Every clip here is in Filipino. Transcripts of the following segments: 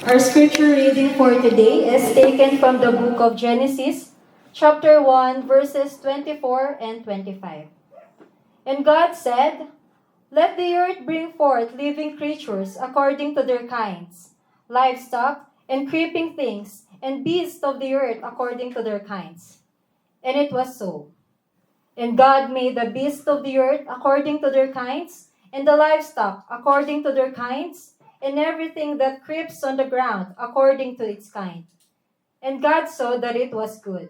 Our scripture reading for today is taken from the book of Genesis, chapter 1, verses 24 and 25. And God said, "Let the earth bring forth living creatures according to their kinds, livestock and creeping things, and beasts of the earth according to their kinds." And it was so. And God made the beasts of the earth according to their kinds, and the livestock according to their kinds, and everything that creeps on the ground according to its kind. And God saw that it was good.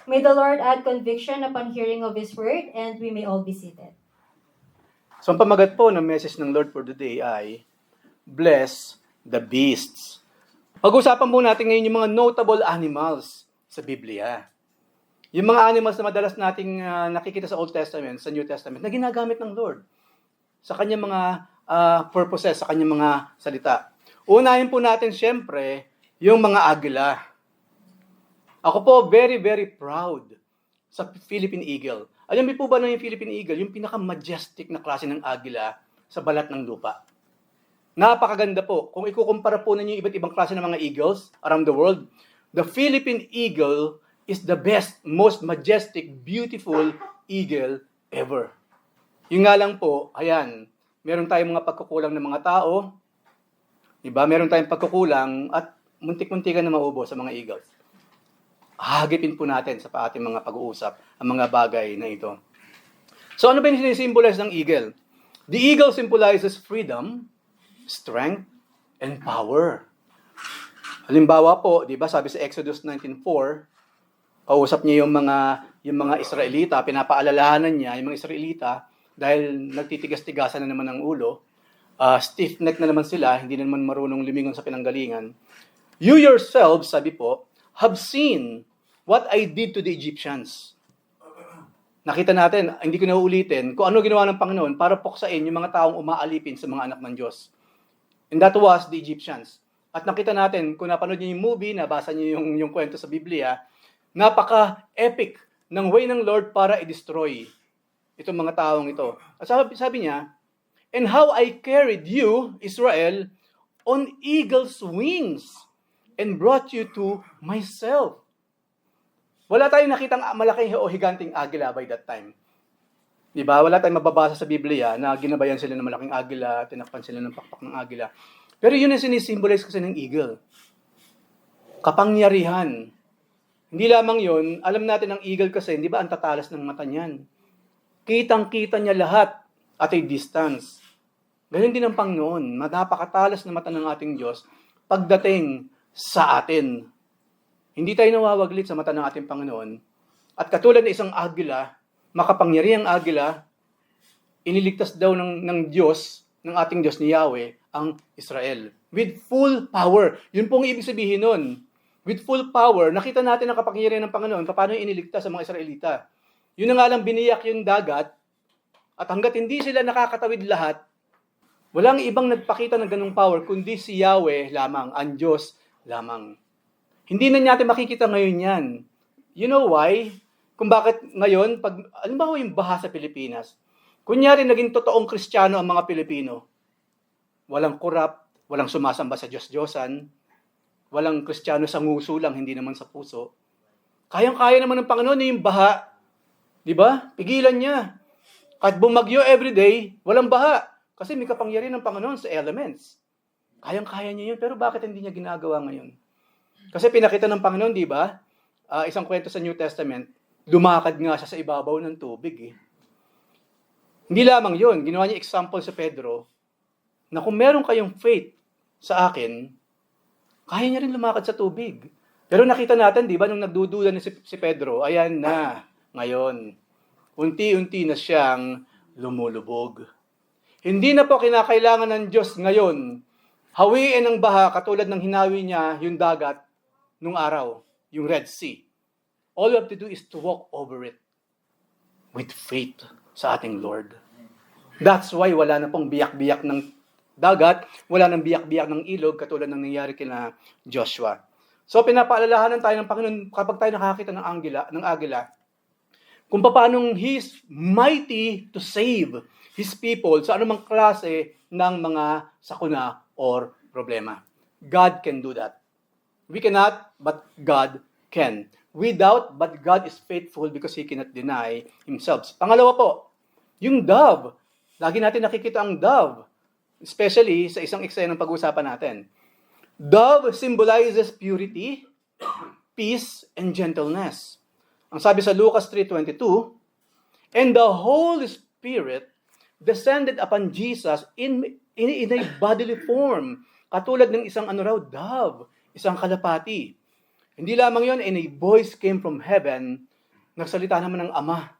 May the Lord add conviction upon hearing of His word, and we may all be seated. So ang pamagat po ng message ng Lord for today ay, Bless the beasts. Pag-usapan po natin ngayon yung mga notable animals sa Biblia. Yung mga animals na madalas nating nakikita sa Old Testament, sa New Testament, na ginagamit ng Lord sa kanyang mga purposes, sa kanyang mga salita. Unahin po natin siyempre yung mga agila. Ako po very, very proud sa Philippine Eagle. Alam niyo po ba na yung Philippine Eagle, yung pinaka-majestic na klase ng agila sa balat ng lupa? Napakaganda po. Kung ikukumpara po ninyo yung iba't ibang klase ng mga eagles around the world, the Philippine Eagle is the best, most majestic, beautiful eagle ever. Yung nga lang po, ayan, meron tayong mga pagkukulang ng mga tao, diba? Meron tayong pagkukulang at muntik-muntikan na maubo sa mga eagles. Hagipin po natin sa ating mga pag-uusap ang mga bagay na ito. So ano ba yung sinisimbolize ng eagle? The eagle symbolizes freedom, strength, and power. Halimbawa po, di ba, sabi sa Exodus 19:4, kausap niya yung mga Israelita, pinapaalalahanan niya yung mga Israelita dahil nagtitigas-tigasan na naman ang ulo, stiff-neck na naman sila, hindi na naman marunong lumingon sa pinanggalingan. You yourselves, sabi po, have seen what I did to the Egyptians. Nakita natin, hindi ko na uulitin, kung ano ginawa ng Panginoon para puksain yung mga taong umaalipin sa mga anak ng Diyos. And that was the Egyptians. At nakita natin, kung napanood niyo yung movie, nabasa niyo yung kwento sa Biblia, napaka-epic ng way ng Lord para i-destroy itong mga taong ito. At sabi niya, and how I carried you, Israel, on eagle's wings and brought you to myself. Wala tayong nakitang malaki o higanting agila by that time. Diba? Wala tayong mababasa sa Biblia na ginabayan sila ng malaking agila, tinakpan sila ng pakpak ng agila. Pero yun ang sinisimbolize kasi ng eagle. Kapangyarihan. Hindi lamang yun, alam natin ang eagle kasi, di ba, ang tatalas ng mata niyan. Kitang-kita niya lahat at a distance. Ganun din ang Panginoon. Napakatalas na mata ng ating Diyos pagdating sa atin. Hindi tayo nawawaglit sa mata ng ating Panginoon. At katulad ng isang agila, makapangyarihang agila, iniligtas daw ng Diyos, ng ating Diyos ni Yahweh, ang Israel. With full power. Yun pong ibig sabihin nun. With full power, nakita natin ang kapangyarihan ng Panginoon, paano iniligtas sa mga Israelita. Yun na nga lang biniyak yung dagat, at hanggat hindi sila nakakatawid lahat, walang ibang nagpakita ng ganung power, kundi si Yahweh lamang, ang Diyos lamang. Hindi na natin makikita ngayon yan. You know why? Kung bakit ngayon, alam ba yung baha sa Pilipinas? Kunyari, naging totoong Kristiyano ang mga Pilipino. Walang korap, walang sumasamba sa Diyos-Diyosan, walang Kristiyano sa nguso lang, hindi naman sa puso. Kayang-kaya naman ng Panginoon yung baha. Di ba? Pigilan niya. At bumagyo everyday, walang baha. Kasi may kapangyarihan ng Panginoon sa elements. Kayang-kaya niya yun, pero bakit hindi niya ginagawa ngayon? Kasi pinakita ng Panginoon, di ba? Isang kwento sa New Testament, lumakad nga siya sa ibabaw ng tubig. Hindi lamang yun, ginawa niya example sa Pedro, na kung meron kayong faith sa akin, kaya niya rin lumakad sa tubig. Pero nakita natin, di ba, nung nagdududa na si Pedro, ayan na, ngayon, unti-unti na siyang lumulubog. Hindi na po kinakailangan ng Diyos ngayon, hawiin ang baha katulad ng hinawi niya yung dagat nung araw, yung Red Sea. All you have to do is to walk over it with faith sa ating Lord. That's why wala na pong biyak-biyak ng dagat, wala nang biyak-biyak ng ilog katulad ng nangyari kina Joshua. So pinapaalalahanan tayo ng Panginoon kapag tayo nakakita ng agila, kung paanong He's mighty to save His people sa anumang klase ng mga sakuna or problema. God can do that. We cannot, but God can. We doubt, but God is faithful because He cannot deny Himself. Pangalawa po, yung dove. Lagi natin nakikita ang dove. Especially sa isang eksenang pag-uusapan natin. Dove symbolizes purity, peace, and gentleness. Ang sabi sa Lucas 3:22, and the Holy Spirit descended upon Jesus in a bodily form, katulad ng isang dove, isang kalapati. Hindi lamang yon, and a voice came from heaven, nagsalita naman ng Ama.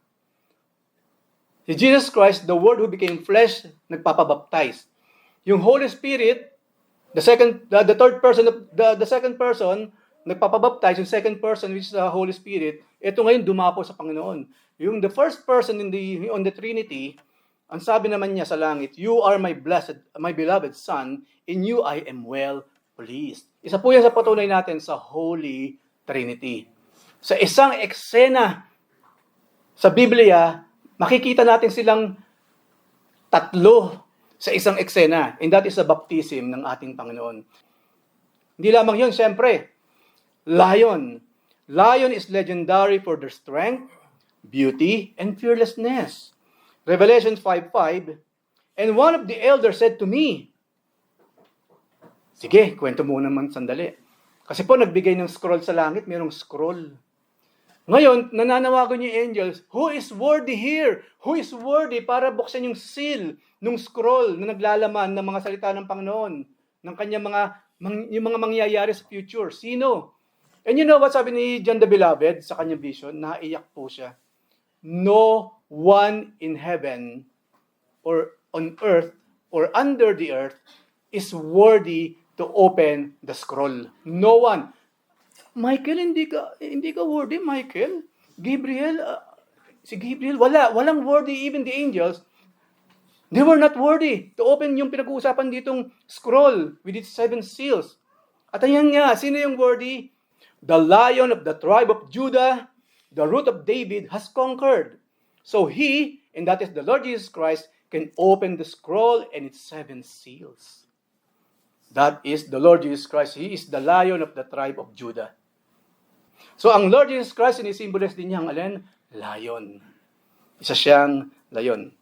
Si Jesus Christ, the Word who became flesh, nagpapabaptize. Yung Holy Spirit, the second person, nagpapabaptize, yung second person, which is the Holy Spirit, ito ngayon dumapo sa Panginoon. Yung the first person on the Trinity, ang sabi naman niya sa langit, you are my beloved Son, in you I am well pleased. Isa po yan sa patunay natin sa Holy Trinity. Sa isang eksena sa Biblia, makikita natin silang tatlo sa isang eksena, and that is the baptism ng ating Panginoon. Hindi lamang yun, siyempre, lion. Lion is legendary for their strength, beauty, and fearlessness. Revelation 5:5, and one of the elders said to me, sige, kwento mo naman sandali. Kasi po, nagbigay ng scroll sa langit, mayroong scroll. Ngayon, nananawagan yung angels, who is worthy here? Who is worthy para buksan yung seal ng scroll na naglalaman ng mga salita ng Panginoon, ng kanyang yung mga mangyayari sa future? Sino? And you know what sabi ni John the Beloved sa kanyang vision? Naiyak po siya. No one in heaven or on earth or under the earth is worthy to open the scroll. No one. Michael, hindi ka worthy, Michael. Gabriel, si Gabriel, walang worthy, even the angels. They were not worthy to open yung pinag-uusapan ditong scroll with its 7 seals. At ayan nga, sino yung worthy? The Lion of the tribe of Judah, the Root of David, has conquered. So He, and that is the Lord Jesus Christ, can open the scroll and its 7 seals. That is the Lord Jesus Christ. He is the Lion of the tribe of Judah. So ang Lord Jesus Christ, sinisimbolize din niya ang alin? Lion. Isa siyang lion.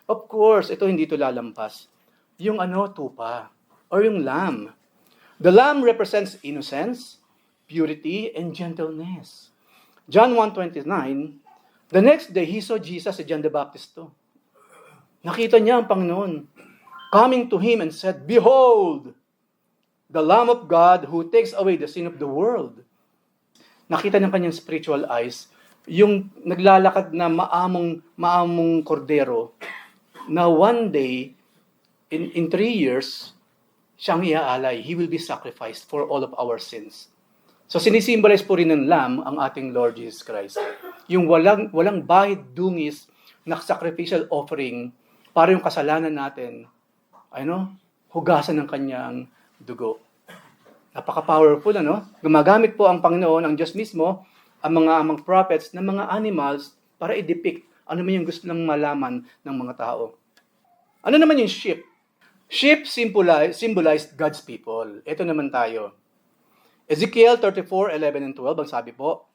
Of course, ito hindi ito lalampas. Yung tupa, or yung lamb. The lamb represents innocence, purity, and gentleness. John 1:29, the next day he saw Jesus, si John the Baptist to. Nakita niya ang Panginoon coming to him and said, behold, the Lamb of God who takes away the sin of the world. Nakita ng kanyang spiritual eyes, yung naglalakad na maamong kordero, na one day, in 3 years, siyang iaalay. He will be sacrificed for all of our sins. So sinisimbolize po rin ng lamb ang ating Lord Jesus Christ. Yung walang bahid dungis na sacrificial offering para yung kasalanan natin, hugasan ng kanyang dugo. Napaka-powerful, Gumagamit po ang Panginoon, ang Diyos mismo, ang mga prophets, ng mga animals para i-depict ano man yung gusto lang malaman ng mga tao. Ano naman yung sheep? Sheep symbolized God's people. Ito naman tayo. Ezekiel 34:11 and 12, ang sabi po,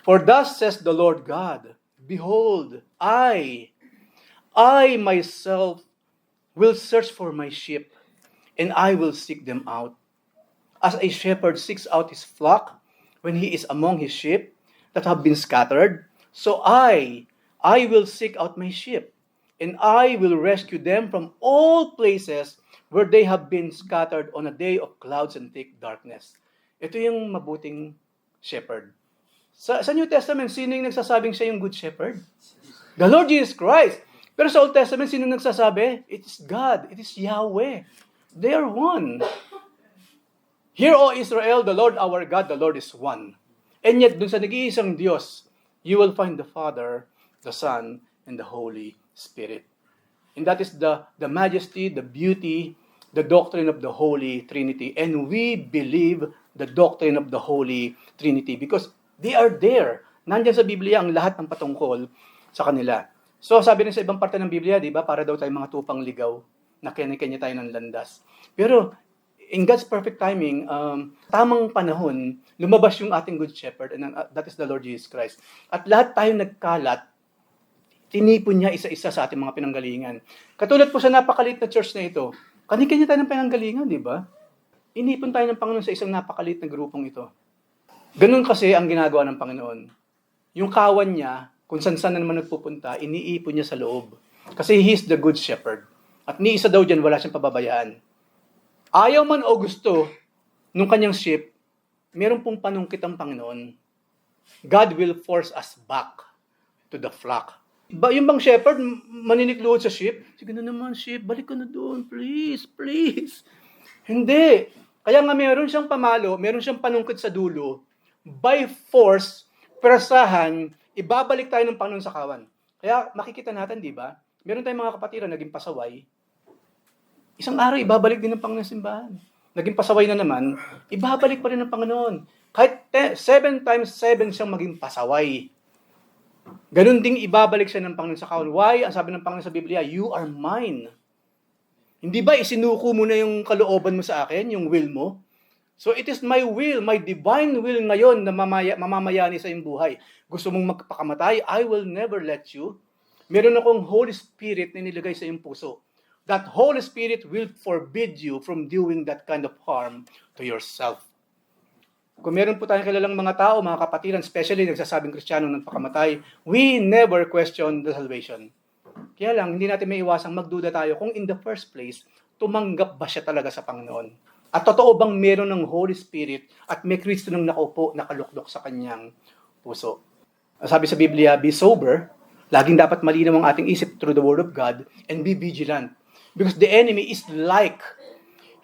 for thus says the Lord God, behold, I myself will search for my sheep, and I will seek them out. As a shepherd seeks out his flock when he is among his sheep that have been scattered, so I will seek out my sheep, and I will rescue them from all places where they have been scattered on a day of clouds and thick darkness. Ito yung mabuting shepherd. Sa New Testament, sino yung nagsasabing siya yung good shepherd? The Lord Jesus Christ. Pero sa Old Testament, sino nagsasabi? It is God. It is Yahweh. They are one. Hear, O Israel, the Lord our God, the Lord is one. And yet, dun sa nag-iisang Diyos, you will find the Father, the Son, and the Holy Spirit. And that is the majesty, the beauty, the doctrine of the Holy Trinity. And we believe the doctrine of the Holy Trinity because they are there. Nandiyan sa Biblia ang lahat ng patungkol sa kanila. So sabi rin sa ibang parte ng Biblia, di ba, para daw tayo mga tupang ligaw, na kanya-kanya tayo ng landas. Pero in God's perfect timing, tamang panahon, lumabas yung ating Good Shepherd, and that is the Lord Jesus Christ. At lahat tayo nagkalat, tinipon niya isa-isa sa ating mga pinanggalingan. Katulad po sa napakaliit na church na ito, kanya-kanya tayo ng pinanggalingan, di ba? Inipon tayo ng Panginoon sa isang napakaliit na grupong ito. Ganun kasi ang ginagawa ng Panginoon. Yung kawan niya, kung saan-saan na naman nagpupunta, iniipon niya sa loob. Kasi He is the Good Shepherd. At ni isa daw dyan, wala siyang pababayaan. Ayaw man o gusto nung kanyang sheep, meron pong panungkit ang Panginoon. God will force us back to the flock. Yung bang shepherd, maninikluhod sa sheep? Sige na naman, sheep, balik ka na doon, please, please. Hindi. Kaya nga meron siyang pamalo, meron siyang panungkit sa dulo. By force, perasahan, ibabalik tayo ng Panginoon sa kawan. Kaya makikita natin, di ba? Meron tayong mga kapatiran naging pasaway. Isang araw, ibabalik din ng Panginoon sa simbahan. Naging pasaway na naman, ibabalik pa rin ng Panginoon. Kahit 7 times 7 siyang maging pasaway. Ganun ding ibabalik siya ng Panginoon sa kawan. Why? Ang sabi ng Panginoon sa Biblia, you are mine. Hindi ba isinuko mo na yung kalooban mo sa akin, yung will mo? So it is my will, my divine will ngayon na mamamayani sa iyong buhay. Gusto mong magpakamatay, I will never let you. Meron akong Holy Spirit na nilagay sa iyong puso. That Holy Spirit will forbid you from doing that kind of harm to yourself. Kung meron po tayong kilalang mga tao, mga kapatiran, especially nagsasabing Kristiyano ng pakamatay, we never question the salvation. Kaya lang, hindi natin may iwasang magduda tayo kung in the first place, tumanggap ba siya talaga sa Panginoon? At totoo bang meron ng Holy Spirit at may Kristo nang nakaupo, nakaluklok sa kanyang puso? Sabi sa Biblia, be sober, laging dapat malinaw ang ating isip through the Word of God, and be vigilant. Because the enemy is like,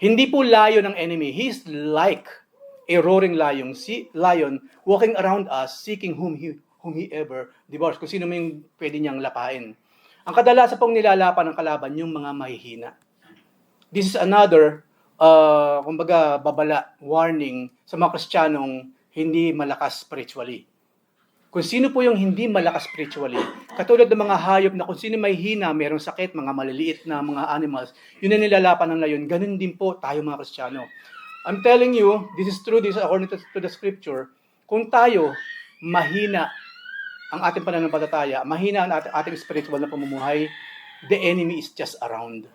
hindi po lion ng enemy, he is like a roaring lion walking around us, seeking whom he ever devours. Kung sino may pwede niyang lapain. Ang kadalasan pong nilalapan ng kalaban, yung mga mahihina. This is another, babala, warning sa mga Kristiyanong hindi malakas spiritually. Kung sino po yung hindi malakas spiritually, katulad ng mga hayop na kung sino may hina, merong sakit, mga maliliit na mga animals, yun na nilalapan ng layon. Ganun din po tayo mga Kristiyano. I'm telling you, this is true, this is according to the scripture, kung tayo mahina ang ating pananampalataya, mahina ang ating spiritual na pamumuhay, the enemy is just around.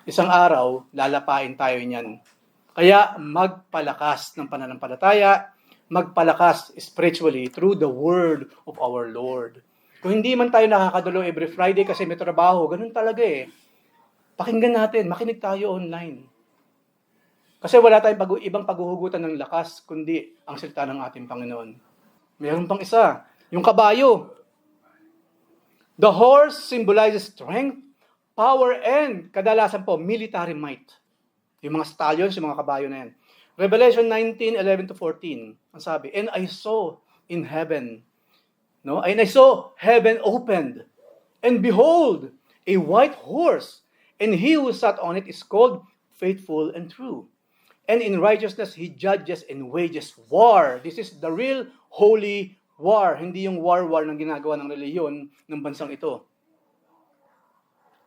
Isang araw, lalapain tayo niyan. Kaya magpalakas ng pananampalataya, magpalakas spiritually through the word of our Lord. Kung hindi man tayo nakakadalo every Friday kasi may trabaho, ganun talaga eh. Pakinggan natin, makinig tayo online. Kasi wala tayong ibang paghuhugutan ng lakas, kundi ang salita ng ating Panginoon. Mayroon pang isa, yung kabayo. The horse symbolizes strength, power, and kadalasan po, military might. Yung mga stallions, yung mga kabayo na yan. Revelation 19:11-14, ang sabi, and I saw in heaven, and I saw heaven opened, and behold, a white horse, and he who sat on it is called Faithful and True. And in righteousness he judges and wages war. This is the real holy war, hindi yung war na ginagawa ng reliyon ng bansang ito.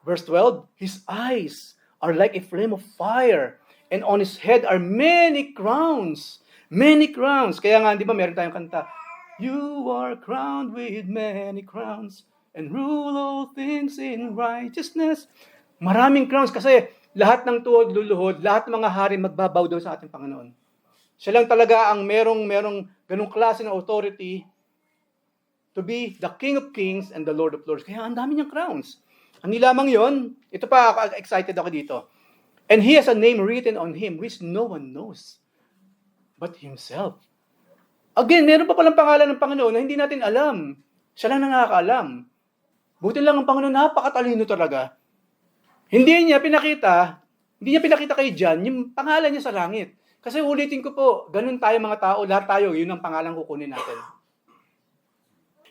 Verse 12, his eyes are like a flame of fire, and on his head are many crowns. Many crowns. Kaya nga, di ba, meron tayong kanta, you are crowned with many crowns, and rule all things in righteousness. Maraming crowns kasi lahat ng tuhod luluhod, lahat ng mga hari magbabaw daw sa ating Panginoon. Siya lang talaga ang merong ganung klase ng authority to be the King of Kings and the Lord of Lords. Kaya ang dami niyang crowns. Hindi lamang yon, ito pa, excited ako dito. And he has a name written on him which no one knows but himself. Again, meron pa palang pangalan ng Panginoon na hindi natin alam. Siya lang nakakaalam. Buti lang ang Panginoon, napakatalino talaga. Hindi niya pinakita kay John yung pangalan niya sa langit. Kasi ulitin ko po, ganun tayo mga tao, lahat tayo, yun ang pangalan kukunin natin.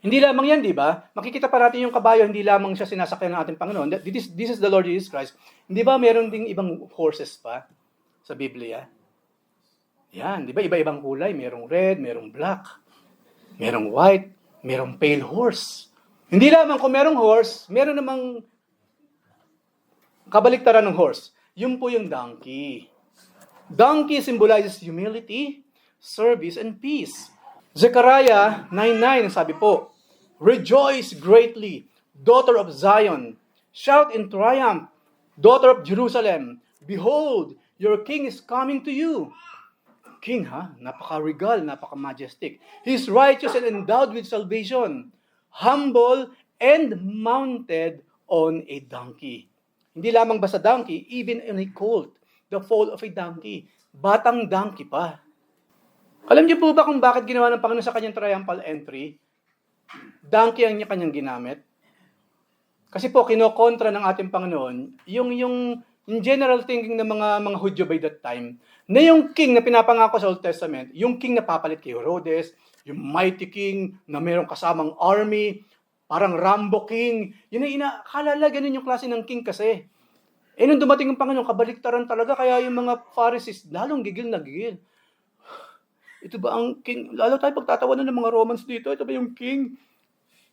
Hindi lamang yan, di ba? Makikita pa natin yung kabayo, hindi lamang siya sinasakyan ng ating Panginoon. This is the Lord Jesus Christ. Hindi ba meron ding ibang horses pa sa Biblia? Yan, di ba? Iba-ibang kulay. Merong red, merong black, merong white, merong pale horse. Hindi lamang kung merong horse, meron namang kabaliktaran ng horse. Yun po yung donkey. Donkey symbolizes humility, service, and peace. Zechariah 9:9, sabi po, Rejoice greatly, daughter of Zion. Shout in triumph, daughter of Jerusalem. Behold, your king is coming to you. King, ha? Napaka-regal, napaka-majestic. He is righteous and endowed with salvation. Humble and mounted on a donkey. Hindi lamang basta donkey, even in a colt, the foal of a donkey. Batang donkey pa. Alam niyo po ba kung bakit ginawa ng Panginoon sa kanyang triumphal entry? Donkey ang kanyang ginamit. Kasi po, kinokontra ng ating Panginoon, yung general thinking ng mga Hudyo by that time, na yung king na pinapangako sa Old Testament, yung king na papalit kay Herodes, yung mighty king na mayroong kasamang army, parang Rambo king, yun ay inaakalala, ganun yung klase ng king kasi. Eh nung dumating ang Panginoon, kabaliktaran talaga, kaya yung mga Pharisees, lalong gigil na gigil. Ito ba ang king? Lalo tayo pagtatawanan ng mga Romans dito, ito ba yung king?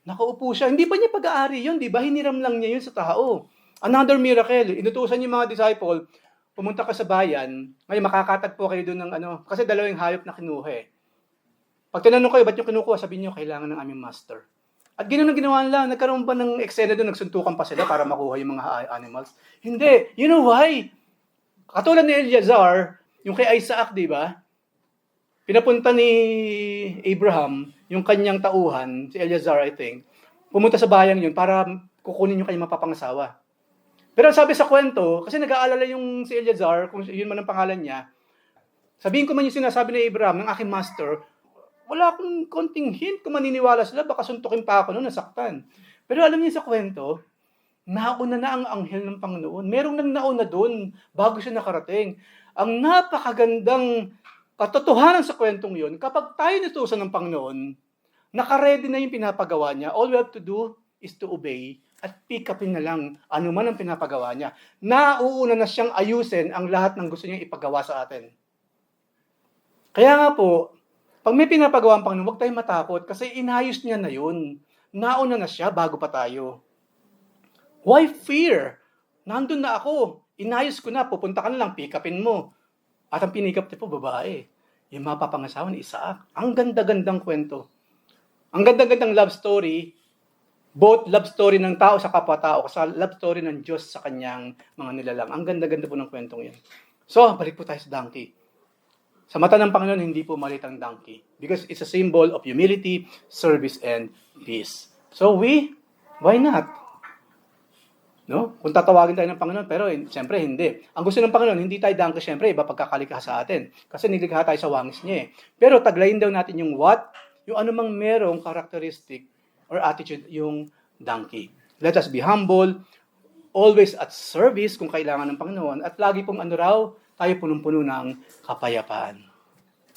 Nakaupo siya. Hindi pa niya pag-aari yun, di ba? Hiniram lang niya yun sa tao. Another miracle, inutusan yung mga disciple, pumunta ka sa bayan, ngayon makakatagpo kayo doon ng kasi dalawang hayop na kinuha eh. Pag tinanong kayo, ba't yung kinukuha? Sabihin niyo, kailangan ng aming master. At ganoon ang ginawa nila, nagkaroon ba ng eksena doon, nagsuntukan pa sila para makuha yung mga animals? Hindi. You know why? Katulad ni Eleazar, yung kay Isaac, di ba? Pinapunta ni Abraham, yung kanyang tauhan, si Eleazar, I think, pumunta sa bayang yun para kukunin yung kanyang mapapangasawa. Pero sabi sa kwento, kasi nag-aalala yung si Eleazar, kung yun man ang pangalan niya, sabihin ko man yung sinasabi ni Abraham, ng aking master, wala akong konting hint kung maniniwala sila, baka suntukin pa ako noon, nasaktan. Pero alam niyo sa kwento, nauna na ang anghel ng Panginoon. Merong nang nauna doon bago siya nakarating. Ang napakagandang katotohanan sa kwentong yun, kapag tayo natusan ng Panginoon, naka-ready na yung pinapagawa niya. All we have to do is to obey at pick upin na lang ano man ang pinapagawa niya. Nauuna na siyang ayusin ang lahat ng gusto niyang ipagawa sa atin. Kaya nga po, pag may pinapagawa ang Panginoon, huwag tayong matakot kasi inayos niya na yun. Nauna na siya bago pa tayo. Why fear? Nandun na ako. Inayos ko na. Pupunta ka na lang, pick upin mo. At ang pinikap niya po, babae. Yung mapapangasawa ni Isaac. Ang ganda-gandang kwento. Ang ganda-gandang love story. Both love story ng tao sa kapwa-tao, sa love story ng Diyos sa kanyang mga nilalang. Ang ganda-ganda po ng kwentong yan. So, balik po tayo sa donkey. Sa mata ng Panginoon, hindi po malit ang donkey. Because it's a symbol of humility, service, and peace. So why not? No? Kung tatawagin tayo ng Panginoon, pero siyempre hindi. Ang gusto ng Panginoon, hindi tayo donkey, siyempre, iba pagkakalikha sa atin. Kasi nilikha tayo sa wangis niya eh. Pero taglayin daw natin yung what? Yung anumang merong characteristic or attitude yung donkey. Let us be humble, always at service kung kailangan ng Panginoon, at lagi pong tayo punong-puno ng kapayapaan.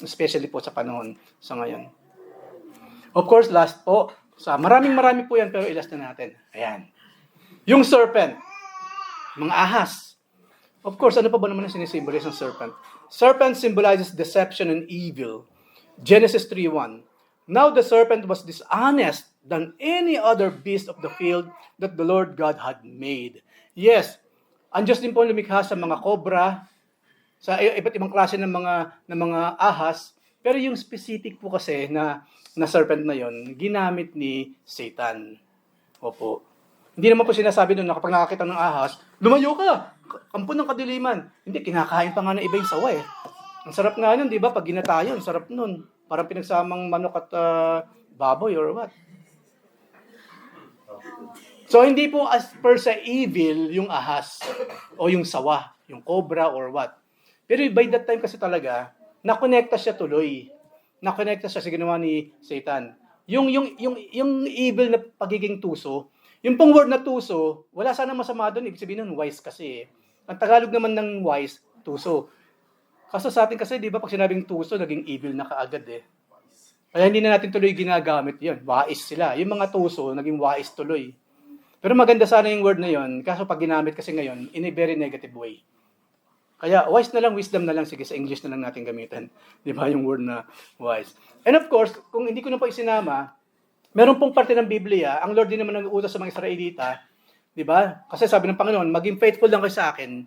Especially po sa panahon sa ngayon. Of course, last po, maraming po yan, pero ilas na natin. Ayan. Yung serpent, mga ahas. Of course, ano pa ba naman ang sinisimbolize ng serpent? Serpent symbolizes deception and evil. Genesis 3:1. Now the serpent was dishonest than any other beast of the field that the Lord God had made. Yes, ang Diyos din po lumikha sa mga kobra, sa iba't ibang klase ng mga ahas, pero yung specific po kasi na serpent na yon, ginamit ni Satan. Opo. Hindi naman po sinasabi doon na kapag nakakita ng ahas, lumayo ka! Kampo ng kadiliman. Hindi, kinakain pa nga ng iba yung sawa eh. Ang sarap nga nun, di ba? Pag ginatayo, ang sarap nun. Parang pinagsamang manok at baboy or what. So, hindi po as per sa evil yung ahas o yung sawa, yung cobra or what. Pero by that time kasi talaga, nakonekta siya tuloy. Nakonekta siya sa ginawa ni Satan. Yung evil na pagiging tuso, yung pong word na tuso, wala sana masama doon, ibig sabihin nun, wise kasi. Ang Tagalog naman ng wise, tuso. Kaso sa atin kasi, di ba, pag sinabing tuso, naging evil na kaagad eh. Kaya hindi na natin tuloy ginagamit yun. Wais sila. Yung mga tuso, naging wais tuloy. Pero maganda sana yung word na yun, kaso pag ginamit kasi ngayon, in a very negative way. Kaya wise na lang, wisdom na lang, sige, sa English na lang natin gamitin. Di ba, yung word na wise. And of course, kung hindi ko na po isinama, meron pong parte ng Biblia, ang Lord din naman nag-uutos sa mga Israelita, di ba? Kasi sabi ng Panginoon, maging faithful lang kayo sa akin.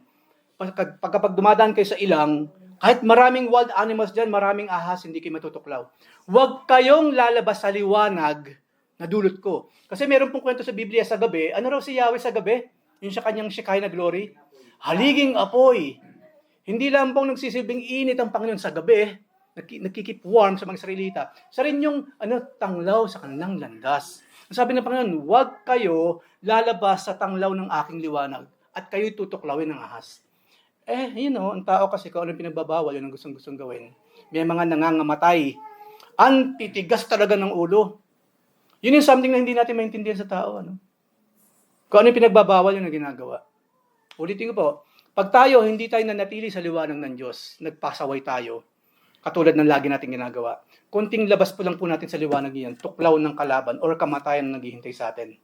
Kapag dumadaan kayo sa ilang, Kahit maraming wild animals dyan, maraming ahas, hindi kayo matutuklaw. Huwag kayong lalabas sa liwanag na dulot ko. Kasi meron pong kwento sa Biblia sa gabi. Ano raw si Yahweh sa gabi? Yung sa kanyang Shekinah glory. Haliging apoy. Hindi lang pong nagsisilbing init ang Panginoon sa gabi. Nagkikip warm sa mga Israelita. Sa rin yung tanglaw sa kanilang landas. Sabi ng Panginoon, huwag kayo lalabas sa tanglaw ng aking liwanag at kayo tutuklawin ng ahas. Ang tao kasi kung anong pinagbabawal, yun ang gustong-gustong gawin. May mga nangangamatay. Ang titigas talaga ng ulo. Yun yung something na hindi natin maintindihan sa tao. Kung ano yung pinagbabawal, yun ang ginagawa. Ulitin ko po, pag tayo, hindi tayo nanatili sa liwanag ng Diyos, nagpasaway tayo, katulad ng lagi natin ginagawa, konting labas po lang po natin sa liwanag yan, tuklaw ng kalaban or kamatayan na naghihintay sa atin.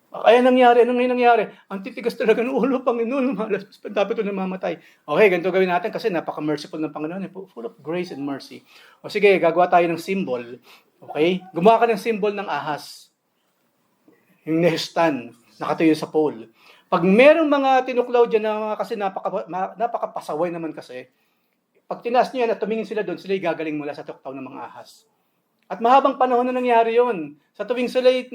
Kaya nangyari, anong nangyari? Ang titigas talaga ng ulo, Panginoon, lumalas, dapat ito namamatay. Okay, ganito gawin natin kasi napaka-merciful ng Panginoon, full of grace and mercy. O sige, gagawa tayo ng symbol. Okay? Gumawa ka ng symbol ng ahas. Yung nehstan, nakatuyo sa pole. Pag merong mga tinuklaw dyan na kasi napakapasaway naman kasi, pag tinaas nyo yan at tumingin sila doon, sila'y gagaling mula sa tuklaw ng mga ahas. At mahabang panahon na nangyari yon. Sa tuwing sila'y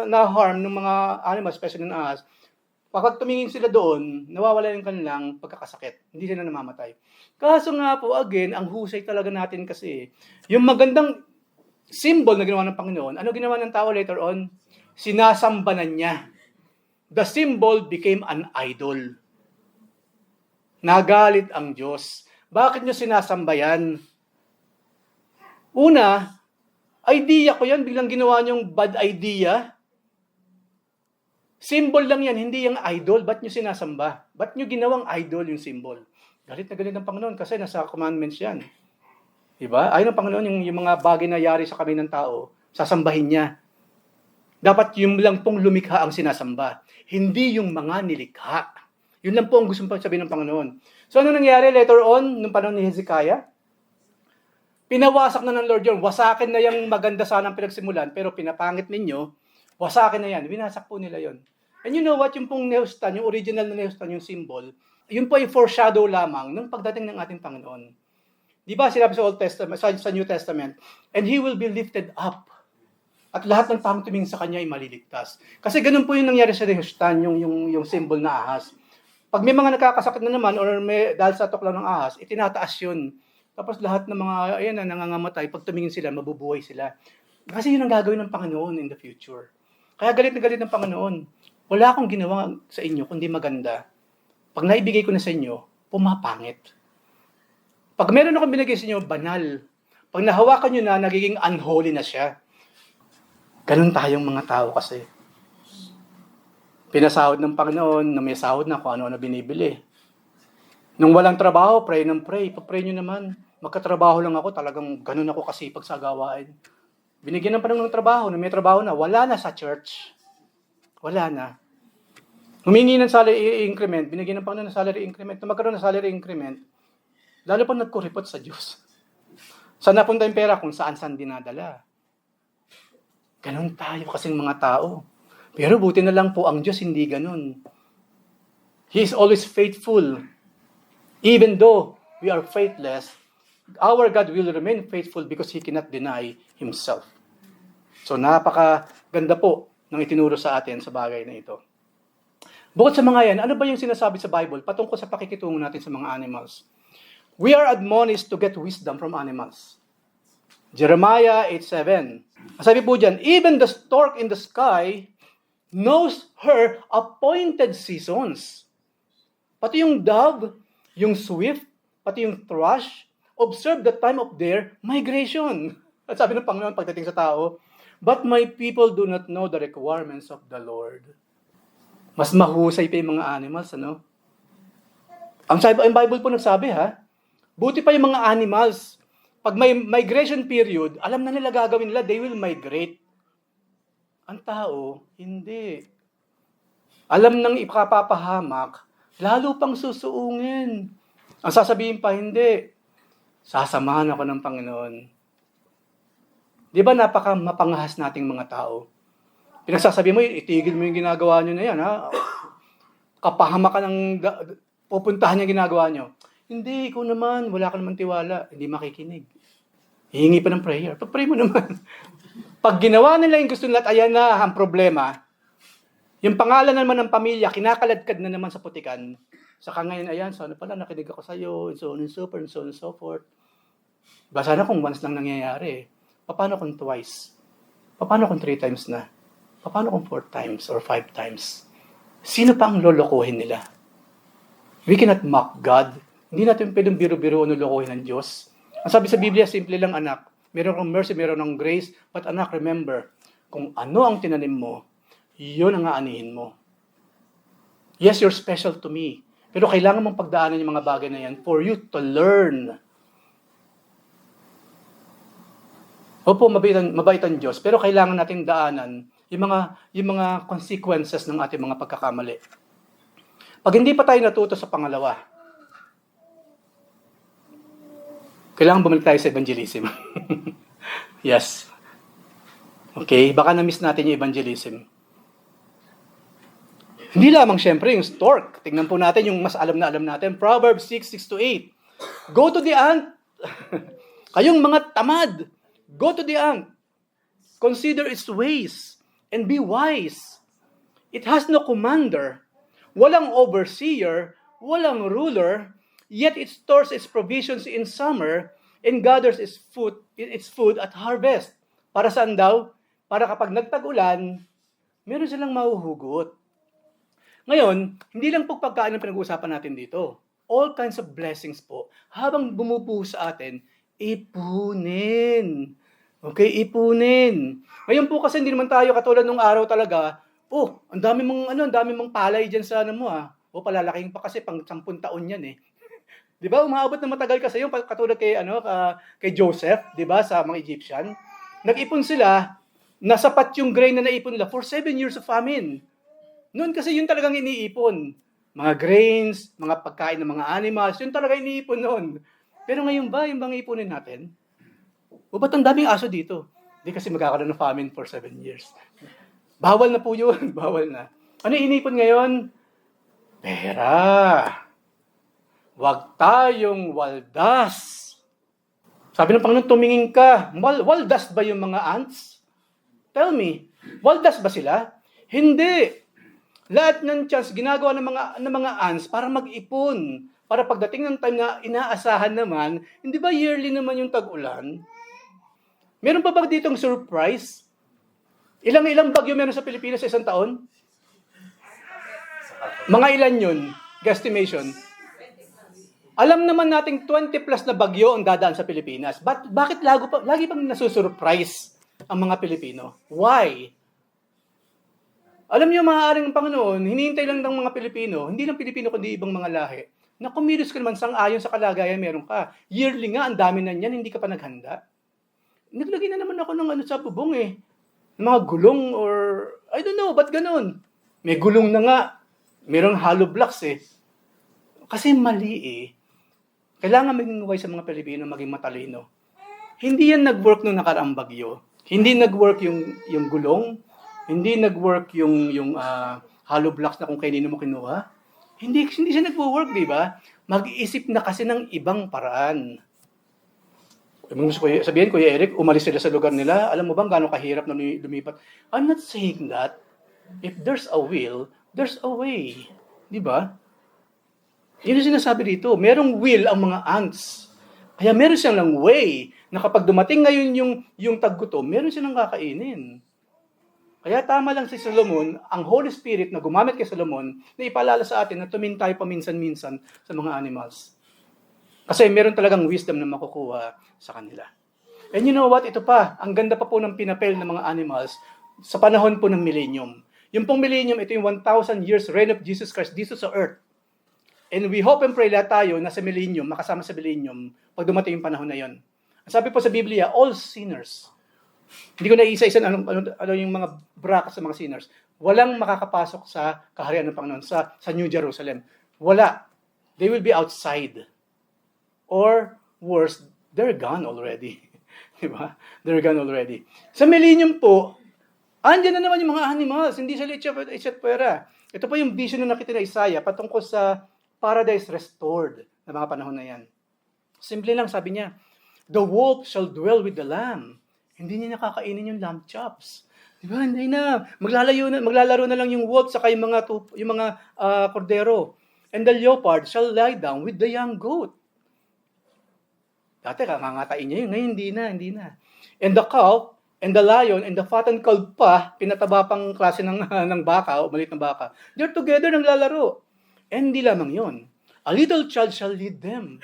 na-harm ng mga animals, especially ng ahas, pag tumingin sila doon, nawawala yung kanilang pagkakasakit. Hindi sila namamatay. Kaso nga po, again, ang husay talaga natin kasi, yung magandang symbol na ginawa ng Panginoon, ano ginawa ng tao later on? Sinasambanan niya. The symbol became an idol. Nagalit ang Diyos. Bakit niyo sinasamba yan? Una, idea ko yan, biglang ginawa niyong bad idea. Symbol lang yan, hindi yung idol. Ba't niyo sinasamba? Ba't niyo ginawang idol yung symbol? Galit na galit ng Panginoon kasi nasa commandments yan. Diba? Ayon ng Panginoon, yung mga bagay na yari sa kami ng tao, sasambahin niya. Dapat yung lang pong lumikha ang sinasamba. Hindi yung mga nilikha. Yun lang po ang gusto sabihin ng Panginoon. So ano nangyari later on, nung panahon ni Hezekiah? Pinawasak na ng Lord yun. Wasakin na yung maganda sanang pinagsimulan, pero pinapangit ninyo, wasakin na yan. Winasak po nila yon. And you know what? Yung pong nehstan, yung original na nehstan, yung symbol, yun po ay foreshadow lamang ng pagdating ng ating Panginoon. Di ba sinabi sa Old Testament, sa New Testament, and He will be lifted up. At lahat ng taong tumingin sa Kanya ay maliligtas. Kasi ganun po yung nangyari sa nehstan, yung symbol na ahas. Pag may mga nakakasakit na naman, or dahil sa tuklaw ng ahas, itinataas yun. Tapos lahat ng mga nangangamatay, pag tumingin sila, mabubuhay sila. Kasi yun ang gagawin ng Panginoon in the future. Kaya galit na galit ng Panginoon. Wala akong ginawa sa inyo kundi maganda. Pag naibigay ko na sa inyo, pumapangit. Pag meron akong binigay sa inyo, banal. Pag nahawakan nyo na, nagiging unholy na siya. Ganun tayong mga tao kasi. Pinasahod ng Panginoon na may sahod na kung ano-ano binibili. Nung walang trabaho, pray ng pray. Papray nyo naman. Magkatrabaho lang ako, talagang ganun ako kasipag sa gawain. Binigyan ng Panginoon ng trabaho, na may trabaho na, wala na sa church. Wala na. Humingi ng salary increment, binigyan ng Panginoon ng salary increment. Nung magkaroon ng salary increment, lalo pa nagkuripot sa Diyos. Saan napunta yung pera? Kung saan-saan dinadala. Ganun tayo kasing mga tao. Pero buti na lang po, ang Diyos hindi ganun. He is always faithful. Even though we are faithless, our God will remain faithful because He cannot deny Himself. So napakaganda po ng itinuro sa atin sa bagay na ito. Bukod sa mga yan, ano ba yung sinasabi sa Bible patungkol sa pakikitungo natin sa mga animals? We are admonished to get wisdom from animals. Jeremiah 8:7. Sabi po dyan, even the stork in the sky knows her appointed seasons. Pati yung dove, yung swift, pati yung thrush, observe the time of their migration. At sabi ng Panginoon pagdating sa tao, but my people do not know the requirements of the Lord. Mas mahusay pa yung mga animals, ano? Ang Bible po nagsabi, ha? Buti pa yung mga animals. Pag may migration period, alam na nila gagawin nila, they will migrate. Ang tao, hindi. Alam nang ipapapahamak, lalo pang susuungin. Ang sasabihin pa, hindi. Sasamahan ako ng Panginoon. Di ba mapangahas nating mga tao? Pinagsasabi mo, itigil mo yung ginagawa nyo na yan, ha? Kapahama ka ng pupuntahan yung ginagawa nyo. Hindi, ikaw naman, wala ka naman tiwala, hindi makikinig. Hihingi pa ng prayer. Pag-pray mo naman. Pag ginawa nila yung gusto nila at ayan na ang problema, yung pangalan naman ng pamilya, kinakaladkad na naman sa putikan. Saka ngayon, ayan, sana pala nakinig ako sa'yo, and so on and so forth, and so on and so forth. Diba, sana kung once lang nangyayari. Paano kung twice? Paano kung 3 times na? Paano kung 4 times or 5 times? Sino pa ang lolokohin nila? We cannot mock God. Hindi natin pwedeng biro-biro ano lokohin ng Diyos. Ang sabi sa Biblia, simple lang anak. Meron kang mercy, meron kang grace. But anak, remember, kung ano ang tinanim mo, yun ang aanihin mo. Yes, you're special to me. Pero kailangan mong pagdaanan yung mga bagay na yan for you to learn. Opo, mabait ang Diyos, pero kailangan natin daanan yung mga consequences ng ating mga pagkakamali. Pag hindi pa tayo natuto sa pangalawa, kailangan bumalik tayo sa evangelism. Yes. Okay, baka na-miss natin yung evangelism. Hindi lamang siyempre yung stork. Tingnan po natin yung mas alam natin. Proverbs 6:6-8. Go to the ant. Kayong mga tamad. Go to the ant. Consider its ways and be wise. It has no commander. Walang overseer. Walang ruler. Yet it stores its provisions in summer and gathers its food at harvest. Para saan daw? Para kapag nagtag-ulan, meron silang mahuhugot. Ngayon, hindi lang po pagkain ang pinag-uusapan natin dito. All kinds of blessings po. Habang bumubuo sa atin, ipunin. Okay, ipunin. Ngayon po kasi hindi naman tayo katulad nung araw talaga, ang dami mong palay diyan sa ano mo palalaking pa kasi pang 10 taon 'yan eh. 'Di ba? Umaabot na matagal kasi yung katulad kay Joseph, 'di ba, sa mga Egyptian. Nag-ipon sila, nasapat yung grain na naipon nila for 7 years of famine. Noon kasi yun talagang iniipon. Mga grains, mga pagkain ng mga animals, yun talaga iniipon noon. Pero ngayon ba, yung bang iipunin natin? Ba't ang daming aso dito? Hindi kasi magkakaroon ng famine for 7 years. Bawal na po yun, bawal na. Ano iniipon ngayon? Pera. Huwag tayong waldas. Sabi ng Panginoon, tumingin ka. Waldas ba yung mga ants? Tell me, waldas ba sila? Hindi. Lahat ng chance ginagawa ng mga ants para mag-ipon. Para pagdating ng time na inaasahan naman, hindi ba yearly naman yung tag-ulan? Meron pa ba ditong surprise? Ilang bagyo meron sa Pilipinas sa isang taon? Mga ilan yun? Guesstimation. Alam naman nating 20 plus na bagyo ang dadaan sa Pilipinas. Bakit lagi pang nasusurprise ang mga Pilipino? Why? Alam niyo, maaaring Panginoon, hinihintay lang ng mga Pilipino, hindi ng Pilipino kundi ibang mga lahi, na kumilos ka naman sang-ayon sa kalagayan meron ka. Yearly nga, ang dami na niyan, hindi ka pa naghanda. Naglagay na naman ako ng sa bubong ng mga gulong or, I don't know, ba't ganun? May gulong na nga, merong hollow blocks Kasi mali Kailangan maging wise sa mga Pilipino, maging matalino. Hindi yan nag-work nung nakaraang bagyo. Hindi nag-work yung gulong, hindi nag-work yung hollow blocks na kung kanino mo kinuha. Hindi siya nag-work, di ba? Mag-iisip na kasi ng ibang paraan. Sabihin, Kuya Eric, umalis sila sa lugar nila. Alam mo bang gano'ng kahirap na lumipat? I'm not saying that. If there's a will, there's a way. Di ba? Yun yung sinasabi dito. Merong will ang mga ants. Kaya meron silang way na kapag dumating ngayon yung taggutom, meron silang kakainin. Kaya tama lang si Solomon, ang Holy Spirit na gumamit kay Solomon, na ipaalala sa atin na tumingin tayo paminsan-minsan sa mga animals. Kasi meron talagang wisdom na makukuha sa kanila. And you know what? Ito pa, ang ganda pa po ng pinapel ng mga animals sa panahon po ng millennium. Yung pong millennium, ito yung 1,000 years reign of Jesus Christ dito sa earth. And we hope and pray lahat tayo na sa millennium, makasama sa millennium, pag dumating yung panahon na yon. Sabi po sa Biblia, all sinners. Hindi ko naisa-isa ano yung mga brackets sa mga sinners. Walang makakapasok sa kaharian ng Panginoon, sa New Jerusalem. Wala. They will be outside. Or worse, they're gone already. Diba? They're gone already. Sa millennium po, andyan na naman yung mga animals. Hindi sila itchat pwera. Ito po yung vision na nakita na Isaiah patungkol sa paradise restored. na mga panahon na yan. Simple lang, sabi niya, the wolf shall dwell with the lamb. Hindi niya nakakainin yung lamb chops. Di ba? Hindi na. Maglalaro na lang yung wolf saka yung mga kordero. And the leopard shall lie down with the young goat. Dati kakangatain niya yun. Ngayon hindi na. And the calf and the lion and the fattened calf pa, pinataba pang klase ng baka o maliit na baka, they're together naglalaro. And hindi lamang yun. A little child shall lead them.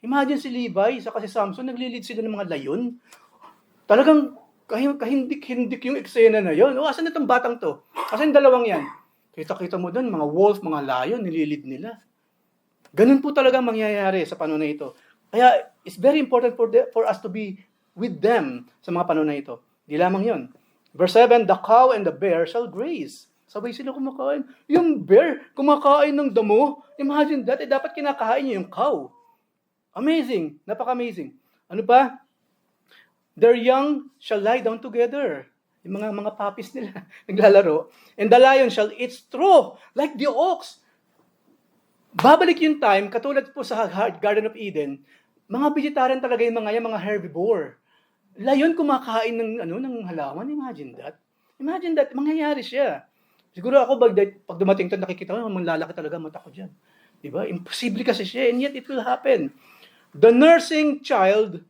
Imagine si Levi, saka si Samson, naglilid sila ng mga layon. Talagang kahindik-hindik yung eksena na yun. O, asan na itong batang to? Asan yung dalawang yan? Kita-kita mo doon, mga wolf, mga lion, nililid nila. Ganun po talaga mangyayari sa panahon na ito. Kaya, it's very important for us to be with them sa mga panahon na ito. Di lamang yun. Verse 7, the cow and the bear shall graze. Sabay sila kumakain. Yung bear, kumakain ng damo. Imagine that, dapat kinakain niya yung cow. Amazing. Napaka-amazing. Ano pa? Their young shall lie down together. Yung mga puppies nila naglalaro. And the lion shall eat straw like the ox. Babalik yung time, katulad po sa Garden of Eden, mga vegetarian talaga yung mga herbivore. Lion kumakain ng halaman. Imagine that. Imagine that. Mangyayari siya. Siguro ako, pag dumating ito, nakikita ko, manlalaki talaga mata ko dyan. Diba? Imposible kasi siya, and yet it will happen. The nursing child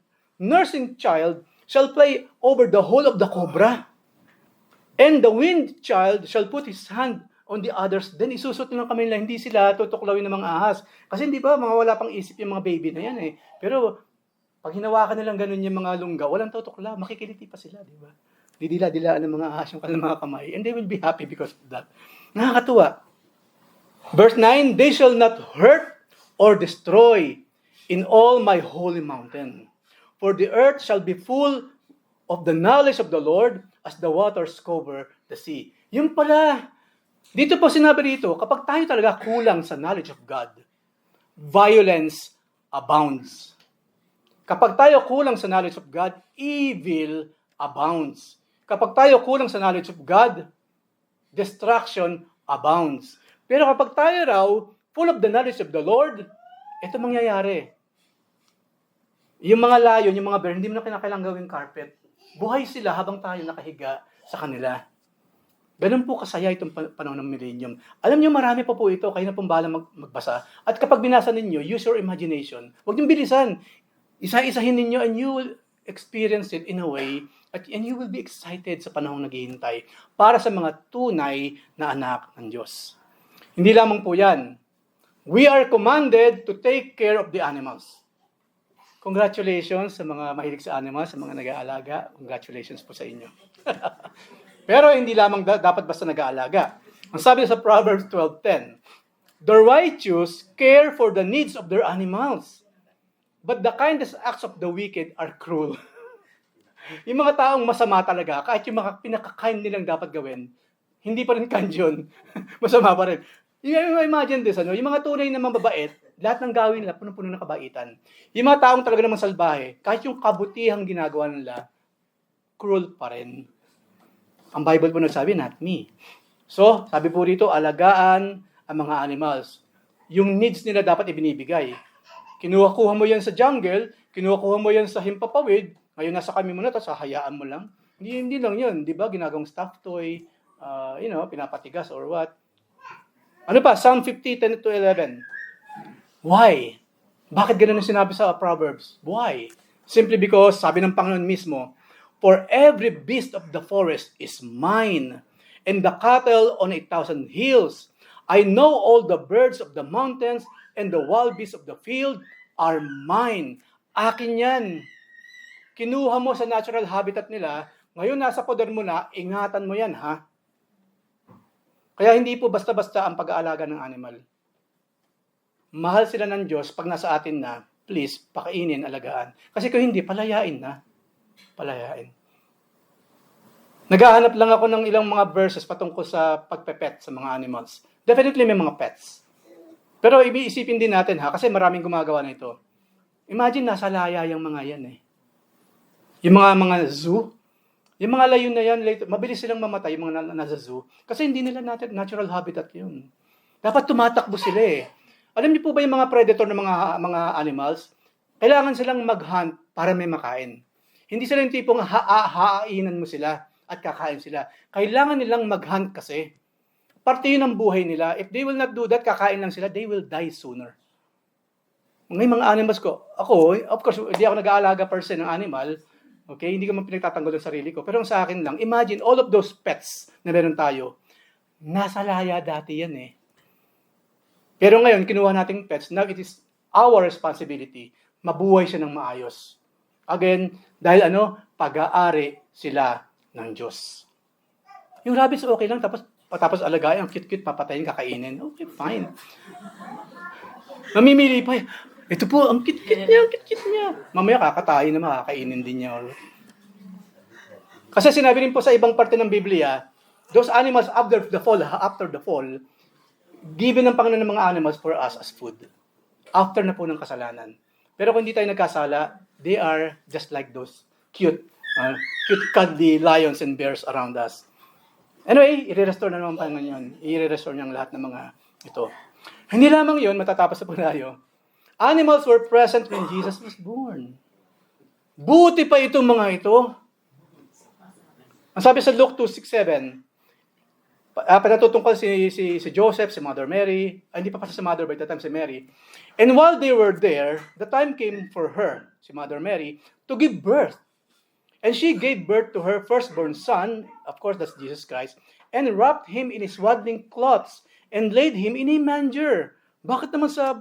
shall play over the hole of the cobra. And the weaned child shall put his hand on the others. Then isusot ng kamay nila, hindi sila tutuklawin ng mga ahas. Kasi hindi ba, mga wala pang isip yung mga baby na yan eh. Pero pag hinawakan nilang ganun yung mga lungga, walang tutuklaw, makikiliti pa sila, di ba? Didila-dilaan ng mga ahas yung kanilang mga kamay. And they will be happy because of that. Nakakatuwa. Verse 9, they shall not hurt or destroy in all my holy mountain. For the earth shall be full of the knowledge of the Lord as the waters cover the sea. Yung pala, dito po sinabi dito, kapag tayo talaga kulang sa knowledge of God, violence abounds. Kapag tayo kulang sa knowledge of God, evil abounds. Kapag tayo kulang sa knowledge of God, destruction abounds. Pero kapag tayo raw, full of the knowledge of the Lord, ito mangyayari. Yung mga layon, yung mga bear, hindi mo na kinakailangan gawing carpet. Buhay sila habang tayo nakahiga sa kanila. Ganun po kasaya itong panahon ng millennium. Alam niyo, marami pa po ito, kayo na pong bahala magbasa. At kapag binasa ninyo, use your imagination. Huwag niyong bilisan. Isa-isahin ninyo and you will experience it in a way and you will be excited sa panahong naghihintay para sa mga tunay na anak ng Diyos. Hindi lamang po yan. We are commanded to take care of the animals. Congratulations sa mga mahilig sa animals, sa mga nag-aalaga. Congratulations po sa inyo. Pero hindi lamang dapat basta nag-aalaga. Ang sabi sa Proverbs 12:10, the righteous care for the needs of their animals, but the kindest acts of the wicked are cruel. Yung mga taong masama talaga, kahit yung mga pinaka-kind nilang dapat gawin, hindi pa rin kind yun. Masama pa rin. Imagine this, yung mga tunay na mababait, lahat ng gawin nila, puno-puno ng kabaitan. Yung mga taong talaga namang salbahe, kahit yung kabutihang ginagawa nila, cruel pa rin. Ang Bible po nagsabi, not me. So, sabi po rito, alagaan ang mga animals. Yung needs nila dapat ibinibigay. Kinuha-kuha mo yan sa jungle, kinuha-kuha mo yan sa himpapawid, ngayon nasa kami mo na, tapos hahayaan mo lang. Hindi lang yun, di ba? Ginagawang stuffed toy, pinapatigas or what. Ano pa? Psalm 50:10-11. Why? Bakit ganun ang sinabi sa Proverbs? Why? Simply because, sabi ng Panginoon mismo, for every beast of the forest is mine, and the cattle on 1,000 hills. I know all the birds of the mountains, and the wild beasts of the field are mine. Akin yan. Kinuha mo sa natural habitat nila, ngayon nasa poder mo na, ingatan mo yan, ha? Kaya hindi po basta-basta ang pag-aalaga ng animal. Mahal sila ng Diyos pag nasa atin na, please, pakainin, alagaan. Kasi kung hindi, palayain na. Palayain. Naghahanap lang ako ng ilang mga verses patungkol sa pagpepet sa mga animals. Definitely may mga pets. Pero iisipin din natin kasi maraming gumagawa na ito. Imagine nasa laya yung mga yan eh. Yung mga zoo, yung mga layon na yan, mabilis silang mamatay yung mga nasa zoo kasi hindi nila natural habitat yun. Dapat tumatakbo sila eh. Alam niyo po ba yung mga predator ng mga animals? Kailangan silang mag-hunt para may makain. Hindi sila yung tipong haainan mo sila at kakain sila. Kailangan nilang mag-hunt kasi. Parte yun ng buhay nila. If they will not do that, kakain lang sila, they will die sooner. Ngayon mga animals ko, ako, of course, hindi ako nag-aalaga per se ng animal. Okay, hindi ko man pinagtatanggol ang sarili ko. Pero sa akin lang, imagine all of those pets na meron tayo, nasa laya dati yan eh. Pero ngayon, kinuha nating pets, now it is our responsibility, mabuhay siya ng maayos. Again, dahil pag-aari sila ng Diyos. Yung rabbits, okay lang, tapos alagayan, ang cute-cute, papatayin, kakainin. Okay, fine. Mamimili pa, ito po, ang cute-cute niya. Mamaya kakatayin na makakainin din niya. Kasi sinabi rin po sa ibang parte ng Biblia, those animals after the fall, given ng Panginoon ng mga animals for us as food. After na po ng kasalanan. Pero kung hindi tayo nagkasala, they are just like those cute, cuddly lions and bears around us. Anyway, i-restore na naman Panginoon yun. I-restore niya ang lahat ng mga ito. Hindi lamang yun, matatapos na po tayo. Animals were present when Jesus was born. Buti pa itong mga ito. Ang sabi sa Luke 2:6-7, pinatutungkol si Joseph, si Mother Mary, hindi pa si Mother by the time si Mary. And while they were there, the time came for her, si Mother Mary, to give birth. And she gave birth to her firstborn son, of course that's Jesus Christ, and wrapped him in his swaddling cloths and laid him in a manger. Bakit naman sa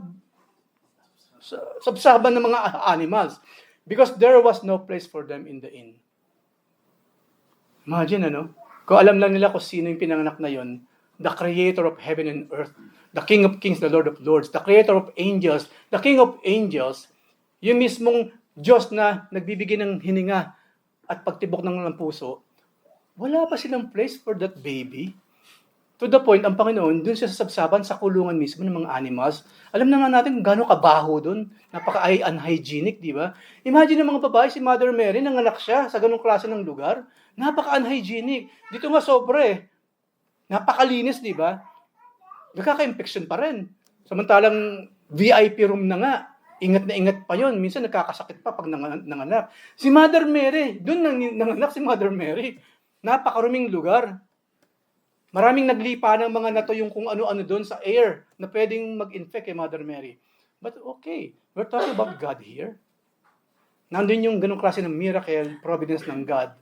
sabsaban ng mga animals? Because there was no place for them in the inn. Imagine kung alam lang nila kung sino yung pinanganak na yon, the creator of heaven and earth, the King of kings, the Lord of lords, the creator of angels, the King of angels, yung mismong Diyos na nagbibigay ng hininga at pagtibok ng puso, wala pa silang place for that baby. To the point, ang Panginoon, dun siya sa sabsaban, sa kulungan mismo ng mga animals. Alam naman natin gano'ng kabaho dun. Napaka-unhygienic, di ba? Imagine ng mga babae, si Mother Mary, nanganak siya sa ganong klase ng lugar. Napaka-unhygienic. Dito nga sobre. Napakalinis, di ba? Nagkaka-infection pa rin. Samantalang VIP room na nga. Ingat na ingat pa yon. Minsan nagkakasakit pa pag nanganak. Si Mother Mary, dun nanganak si Mother Mary. Napakaruming lugar. Maraming naglipa ng mga nato yung kung ano-ano doon sa air na pwedeng mag-infect kay Mother Mary. But okay, we're talking about God here. Nandun yung ganong klase ng miracle, providence ng God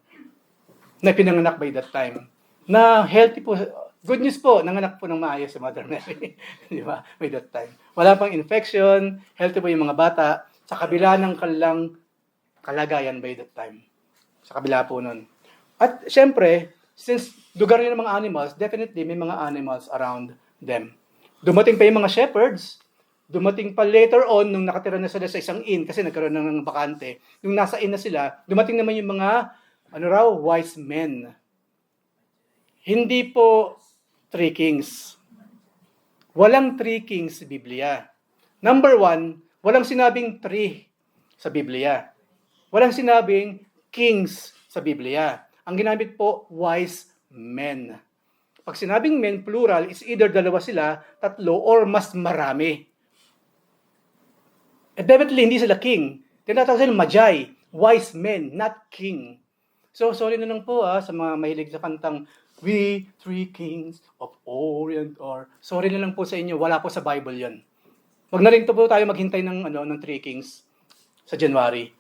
na pinanganak by that time. Na healthy po, good news po, nanganak po ng maayos si Mother Mary. Di ba? By that time. Wala pang infection, healthy po yung mga bata, sa kabila ng kanilang kalagayan by that time. Sa kabila po nun. At syempre, since lugar yun ng mga animals, definitely may mga animals around them. Dumating pa yung mga shepherds, dumating pa later on, nung nakatira na sila sa isang inn, kasi nagkaroon ng bakante, nung nasa inn na sila, dumating naman yung mga, wise men. Hindi po 3 kings. Walang 3 kings sa Biblia. Number 1, walang sinabing 3 sa Biblia. Walang sinabing kings sa Biblia. Ang ginamit po, wise men. Pag sinabing men, plural, is either dalawa sila, tatlo, or mas marami. And definitely, hindi sila king. Tinatawag sila magi, wise men, not king. So, sorry na lang po sa mga mahilig sa kantang, We 3 kings of Orient are. Sorry na lang po sa inyo, wala po sa Bible yon. Wag na rin po tayo maghintay ng 3 kings sa January.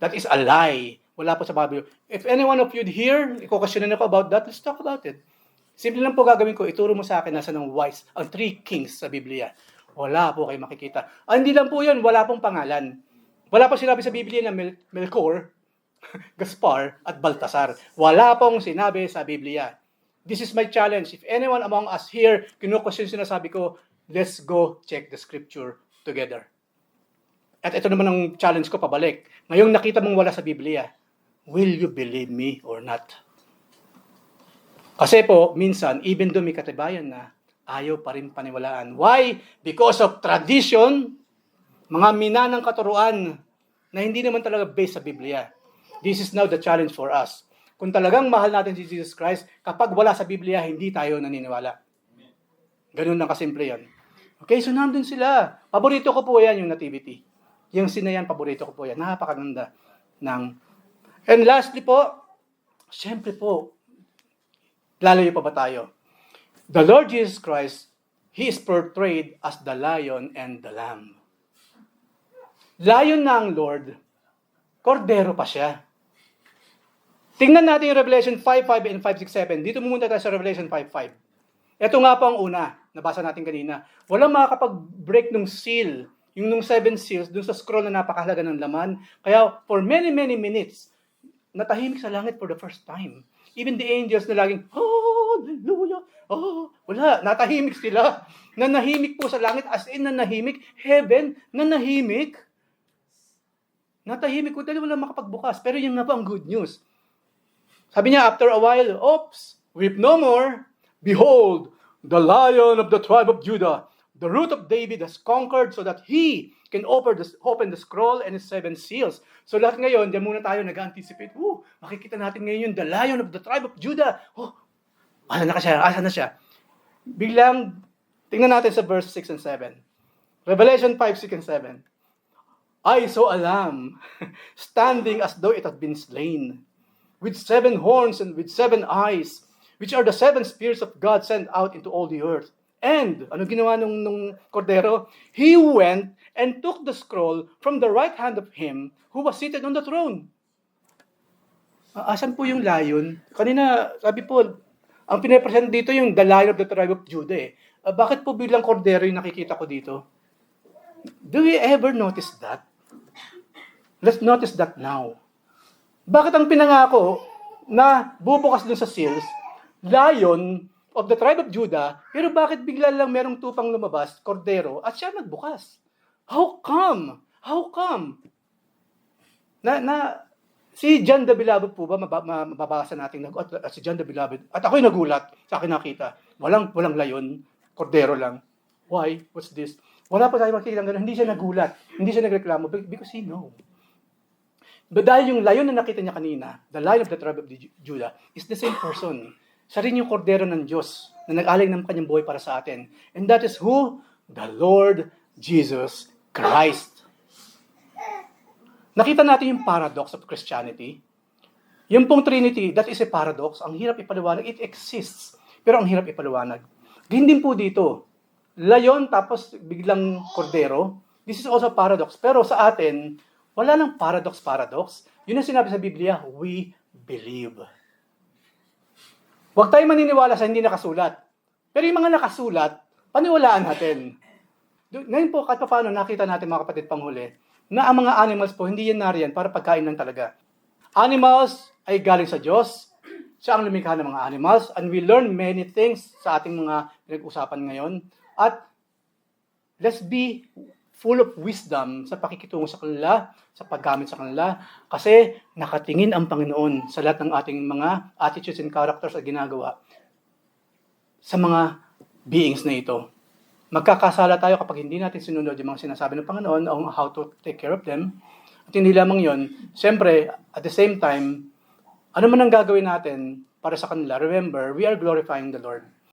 That is a lie. Wala po sa Bible. If any one of you here, i-questionin ako about that, let's talk about it. Simple lang po gagawin ko, ituro mo sa akin nasa ng wise, ang 3 kings sa Biblia. Wala po kayo makikita. Hindi lang po yun, wala pong pangalan. Wala po sinabi sa Biblia na Melchor, Gaspar, at Baltasar. Wala pong sinabi sa Biblia. This is my challenge. If anyone among us here, kinukwestiyon sinasabi ko, let's go check the scripture together. At ito naman ang challenge ko pabalik. Ngayong nakita mong wala sa Biblia, will you believe me or not? Kasi po, minsan, even though may katibayan na, ayaw pa rin paniwalaan. Why? Because of tradition, mga minanang katuruan na hindi naman talaga based sa Biblia. This is now the challenge for us. Kung talagang mahal natin si Jesus Christ, kapag wala sa Biblia, hindi tayo naniniwala. Ganun lang kasimple yan. Okay, so nandun sila. Paborito ko po yan, yung nativity. Yung sinayan, paborito ko po yan. Napakaganda ng... And lastly po, syempre po, lalayo pa ba tayo? The Lord Jesus Christ, He is portrayed as the lion and the lamb. Lion na ang Lord, kordero pa siya. Tingnan natin yung Revelation 5:5 and 5:6-7. Dito muna tayo sa Revelation 5:5. Ito nga po ang una, nabasa natin kanina. Walang makakapag-break ng seal, yung nung 7 seals, dun sa scroll na napakahalaga ng laman. Kaya for many, many minutes, natahimik sa langit for the first time. Even the angels na laging, hallelujah, wala, natahimik sila. Nanahimik po sa langit, as in nanahimik. Heaven, nanahimik. Natahimik ko, dahil wala makapagbukas. Pero yun nga po ang good news. Sabi niya, after a while, oops, weep no more. Behold, the Lion of the tribe of Judah, the root of David has conquered so that he can open the scroll and its 7 seals. So lahat ngayon, diyan muna tayo nag-anticipate. Makikita natin ngayon yung the Lion of the tribe of Judah. Asan na siya? Asan na siya? Biglang, tingnan natin sa verse 6 and 7. Revelation 5, 6 and 7. I saw a lamb standing as though it had been slain, with 7 horns and with 7 eyes, which are the 7 spirits of God sent out into all the earth. And, ano ginawa nung kordero? He went and took the scroll from the right hand of him who was seated on the throne. Asan po yung lion? Kanina, sabi po, ang pinapresent dito yung the Lion of the tribe of Judah. Bakit po bilang kordero yung nakikita ko dito? Do we ever notice that? Let's notice that now. Bakit ang pinangako na bubukas dun sa seals, Lion of the tribe of Judah, pero bakit bigla lang merong tupang lumabas, kordero, at siya nagbukas? How come? How come? Si John the Beloved po ba, mababasa natin, at si John the Beloved, at ako'y nagulat sa akin nakita, walang layon, kordero lang. Why? What's this? Wala pa tayo makikita ng gano'n. Hindi siya nagulat. Hindi siya nagreklamo because he know. But dahil yung lion na nakita niya kanina, the Lion of the tribe of Judah, is the same person. Siya rin yung kordero ng Diyos na nag-aling ng kanyang buhay para sa atin. And that is who? The Lord Jesus Christ. Nakita natin yung paradox of Christianity. Yung pong Trinity, that is a paradox. Ang hirap ipaliwanag. It exists. Pero ang hirap ipaliwanag. Ganyan din po dito. Layon tapos biglang kordero. This is also a paradox. Pero sa atin, wala nang paradox. Yun ang sinabi sa Biblia, we believe. Huwag tayo maniniwala sa hindi nakasulat. Pero yung mga nakasulat, paniwalaan natin. Ngayon po, kahit paano nakita natin mga kapatid panghuli, na ang mga animals po, hindi yan nariyan para pagkain lang talaga. Animals ay galing sa Diyos. Siya ang lumikha ng mga animals. And we learn many things sa ating mga pinag-usapan ngayon. At let's be full of wisdom sa pakikitungo sa kanila, sa paggamit sa kanila, kasi nakatingin ang Panginoon sa lahat ng ating mga attitudes and characters na ginagawa sa mga beings na ito. Magkakasala tayo kapag hindi natin sinunod yung mga sinasabi ng Panginoon on how to take care of them. At hindi lamang yon, siyempre, at the same time, ano man ang gagawin natin para sa kanila, remember, we are glorifying the Lord.